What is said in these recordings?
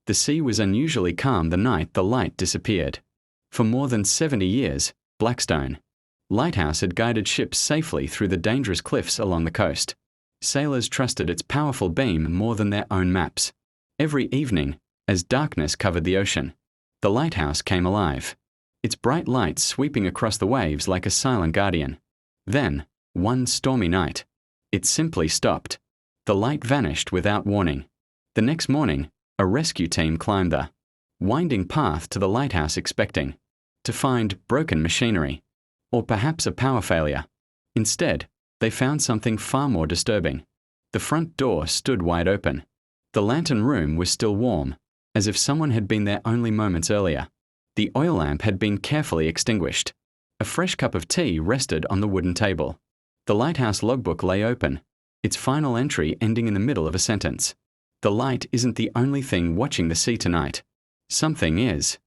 The sea was unusually calm the night the light disappeared. For more than 70 years, Blackstone Lighthouse had guided ships safely through the dangerous cliffs along the coast. Sailors trusted its powerful beam more than their own maps. Every evening, as darkness covered the ocean, the lighthouse came alive, its bright light sweeping across the waves like a silent guardian. Then, one stormy night, it simply stopped. The light vanished without warning. The next morning, a rescue team climbed the winding path to the lighthouse expecting to find broken machinery, or perhaps a power failure. Instead, they found something far more disturbing. The front door stood wide open. The lantern room was still warm, as if someone had been there only moments earlier. The oil lamp had been carefully extinguished. A fresh cup of tea rested on the wooden table. The lighthouse logbook lay open, its final entry ending in the middle of a sentence. The light isn't the only thing watching the sea tonight. Something is.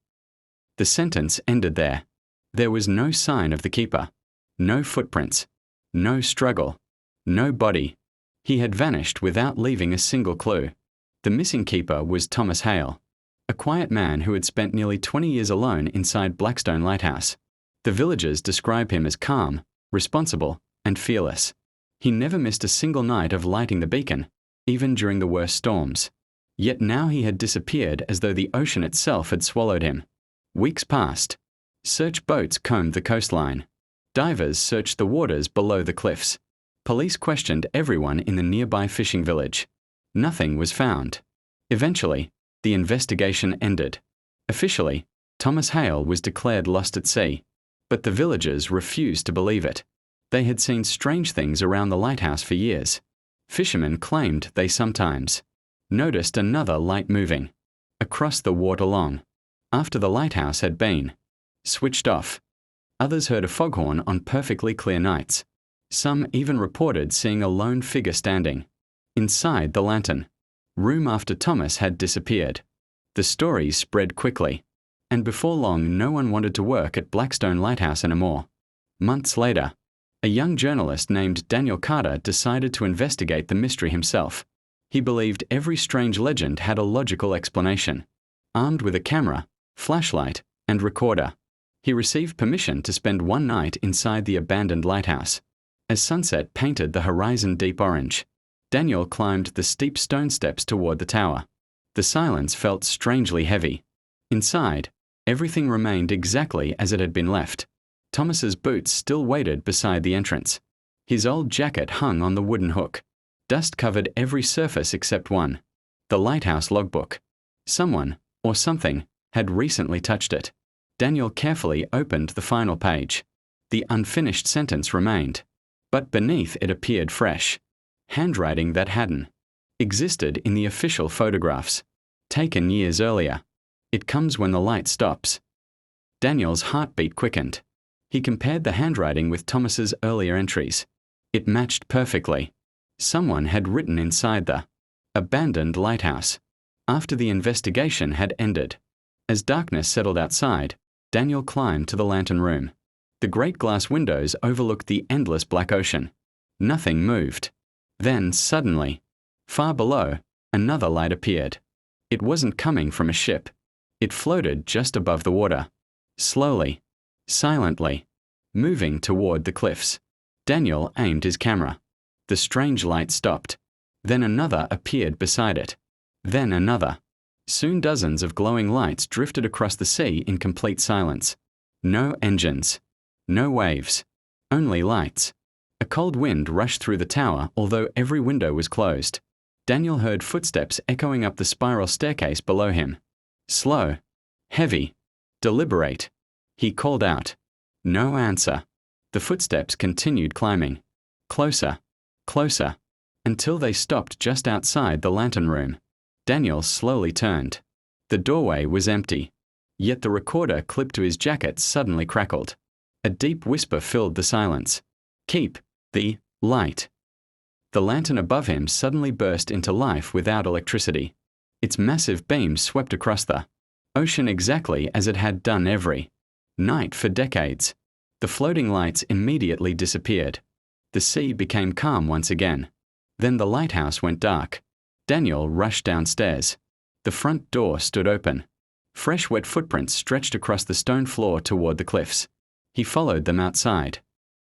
The sentence ended there. There was no sign of the keeper. No footprints. No struggle. No body. He had vanished without leaving a single clue. The missing keeper was Thomas Hale, a quiet man who had spent nearly 20 years alone inside Blackstone Lighthouse. The villagers describe him as calm, responsible, and fearless. He never missed a single night of lighting the beacon, even during the worst storms. Yet now he had disappeared as though the ocean itself had swallowed him. Weeks passed. Search boats combed the coastline. Divers searched the waters below the cliffs. Police questioned everyone in the nearby fishing village. Nothing was found. Eventually, the investigation ended. Officially, Thomas Hale was declared lost at sea, but the villagers refused to believe it. They had seen strange things around the lighthouse for years. Fishermen claimed they sometimes noticed another light moving across the water long after the lighthouse had been switched off. Others heard a foghorn on perfectly clear nights. Some even reported seeing a lone figure standing inside the lantern room after Thomas had disappeared. The stories spread quickly, and before long no one wanted to work at Blackstone Lighthouse anymore. Months later, a young journalist named Daniel Carter decided to investigate the mystery himself. He believed every strange legend had a logical explanation. Armed with a camera, flashlight, and recorder, he received permission to spend one night inside the abandoned lighthouse. As sunset painted the horizon deep orange, Daniel climbed the steep stone steps toward the tower. The silence felt strangely heavy. Inside, everything remained exactly as it had been left. Thomas's boots still waited beside the entrance. His old jacket hung on the wooden hook. Dust covered every surface except one: the lighthouse logbook. Someone, or something, had recently touched it. Daniel carefully opened the final page. The unfinished sentence remained, but beneath it appeared fresh handwriting that hadn't existed in the official photographs, taken years earlier. It comes when the light stops. Daniel's heartbeat quickened. He compared the handwriting with Thomas's earlier entries. It matched perfectly. Someone had written inside the abandoned lighthouse. After the investigation had ended, as darkness settled outside, Daniel climbed to the lantern room. The great glass windows overlooked the endless black ocean. Nothing moved. Then, suddenly, far below, another light appeared. It wasn't coming from a ship. It floated just above the water, slowly, silently, moving toward the cliffs. Daniel aimed his camera. The strange light stopped. Then another appeared beside it. Then another. Soon dozens of glowing lights drifted across the sea in complete silence. No engines. No waves. Only lights. A cold wind rushed through the tower, although every window was closed. Daniel heard footsteps echoing up the spiral staircase below him. Slow. Heavy. Deliberate. He called out. No answer. The footsteps continued climbing. Closer. Closer. Until they stopped just outside the lantern room. Daniel slowly turned. The doorway was empty. Yet the recorder clipped to his jacket suddenly crackled. A deep whisper filled the silence. Keep the light. The lantern above him suddenly burst into life without electricity. Its massive beam swept across the ocean exactly as it had done every night for decades. The floating lights immediately disappeared. The sea became calm once again. Then the lighthouse went dark. Daniel rushed downstairs. The front door stood open. Fresh wet footprints stretched across the stone floor toward the cliffs. He followed them outside.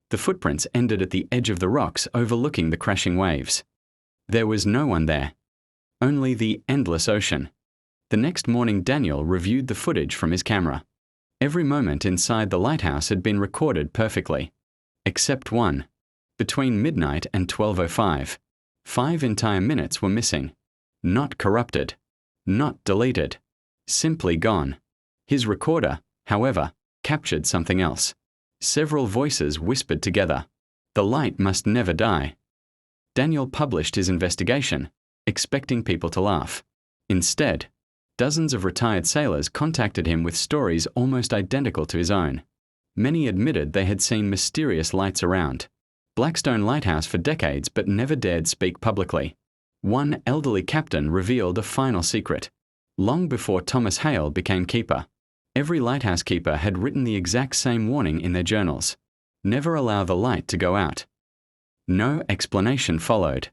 The footprints ended at the edge of the rocks overlooking the crashing waves. There was no one there. Only the endless ocean. The next morning Daniel reviewed the footage from his camera. Every moment inside the lighthouse had been recorded perfectly. Except one. Between midnight and 12:05, 5 entire minutes were missing. Not corrupted. Not deleted. Simply gone. His recorder, however, captured something else. Several voices whispered together. The light must never die. Daniel published his investigation, expecting people to laugh. Instead, dozens of retired sailors contacted him with stories almost identical to his own. Many admitted they had seen mysterious lights around Blackstone Lighthouse for decades but never dared speak publicly. One elderly captain revealed a final secret. Long before Thomas Hale became keeper, every lighthouse keeper had written the exact same warning in their journals. Never allow the light to go out. No explanation followed.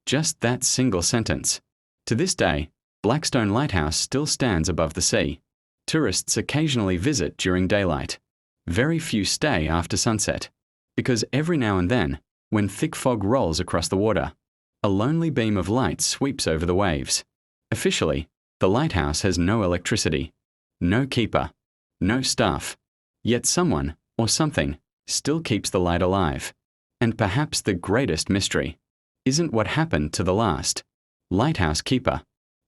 Just that single sentence. To this day, Blackstone Lighthouse still stands above the sea. Tourists occasionally visit during daylight. Very few stay after sunset. Because every now and then, when thick fog rolls across the water, a lonely beam of light sweeps over the waves. Officially, the lighthouse has no electricity, no keeper, no staff. Yet someone, or something, still keeps the light alive. And perhaps the greatest mystery isn't what happened to the last lighthouse keeper.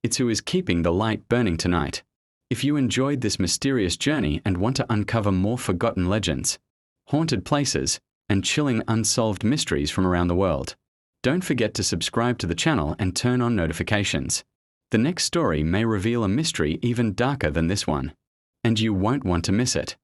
It's who is keeping the light burning tonight. If you enjoyed this mysterious journey and want to uncover more forgotten legends, haunted places, and chilling unsolved mysteries from around the world, don't forget to subscribe to the channel and turn on notifications. The next story may reveal a mystery even darker than this one, and you won't want to miss it.